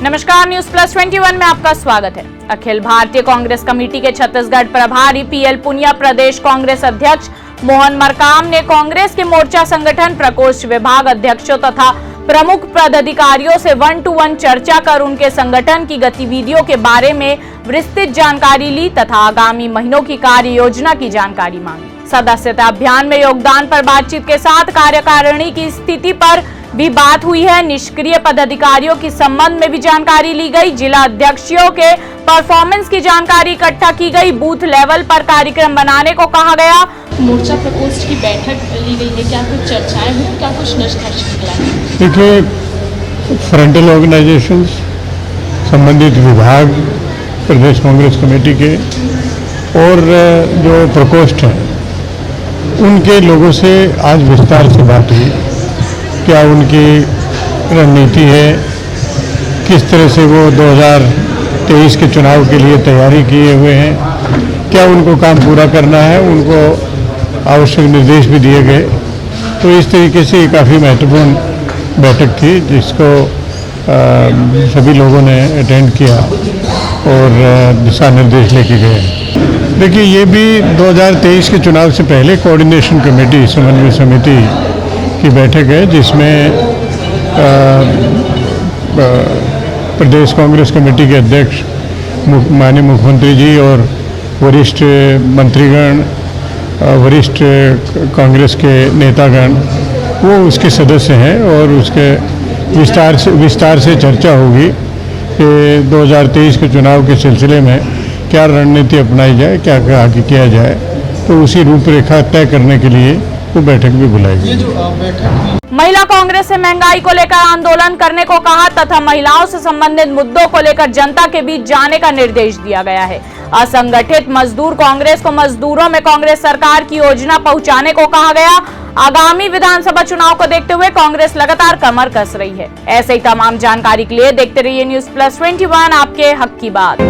नमस्कार, news plus 21 में आपका स्वागत है। अखिल भारतीय कांग्रेस कमेटी के छत्तीसगढ़ प्रभारी पीएल पुनिया, प्रदेश कांग्रेस अध्यक्ष मोहन मरकाम ने कांग्रेस के मोर्चा संगठन प्रकोष्ठ विभाग अध्यक्षों तथा प्रमुख पदाधिकारियों से 1-to-1 चर्चा कर उनके संगठन की गतिविधियों के बारे में विस्तृत जानकारी ली तथा आगामी महीनों की कार्य योजना की जानकारी मांगी। सदस्यता अभियान में योगदान पर बातचीत के साथ कार्यकारिणी की स्थिति पर भी बात हुई है। निष्क्रिय पदाधिकारियों के संबंध में भी जानकारी ली गई। जिला अध्यक्षों के परफॉर्मेंस की जानकारी इकट्ठा की गई। बूथ लेवल पर कार्यक्रम बनाने को कहा गया। मोर्चा प्रकोष्ठ की बैठक ली गई है, क्या कुछ चर्चाएं हुई, क्या कुछ निष्कर्ष निकला है? देखिए, फ्रंटल ऑर्गेनाइजेशंस, संबंधित विभाग, प्रदेश कांग्रेस कमेटी के और जो प्रकोष्ठ हैं उनके लोगों से आज विस्तार से बात हुई। क्या उनकी रणनीति है, किस तरह से वो 2023 के चुनाव के लिए तैयारी किए हुए हैं, क्या उनको काम पूरा करना है, उनको आवश्यक निर्देश भी दिए गए। तो इस तरीके से काफ़ी महत्वपूर्ण बैठक थी जिसको सभी लोगों ने अटेंड किया और दिशा निर्देश लेके गए। देखिए, ये भी 2023 के चुनाव से पहले कोऑर्डिनेशन कमेटी, समन्वय समिति की बैठक है जिसमें प्रदेश कांग्रेस कमेटी के अध्यक्ष माननीय मुख्यमंत्री जी और वरिष्ठ मंत्रीगण, वरिष्ठ कांग्रेस के नेतागण वो उसके सदस्य हैं और उसके विस्तार से चर्चा होगी कि 2023 के चुनाव के सिलसिले में क्या रणनीति अपनाई जाए, क्या आगे किया जाए। तो उसी रूपरेखा तय करने के लिए वो बैठक भी बुलाई गई। महिला कांग्रेस से महंगाई को लेकर आंदोलन करने को कहा तथा महिलाओं से संबंधित मुद्दों को लेकर जनता के बीच जाने का निर्देश दिया गया है। असंगठित मजदूर कांग्रेस को मजदूरों में कांग्रेस सरकार की योजना पहुंचाने को कहा गया। आगामी विधानसभा चुनाव को देखते हुए कांग्रेस लगातार कमर कस रही है। ऐसे ही तमाम जानकारी के लिए देखते रहिए न्यूज प्लस 21, आपके हक की बात।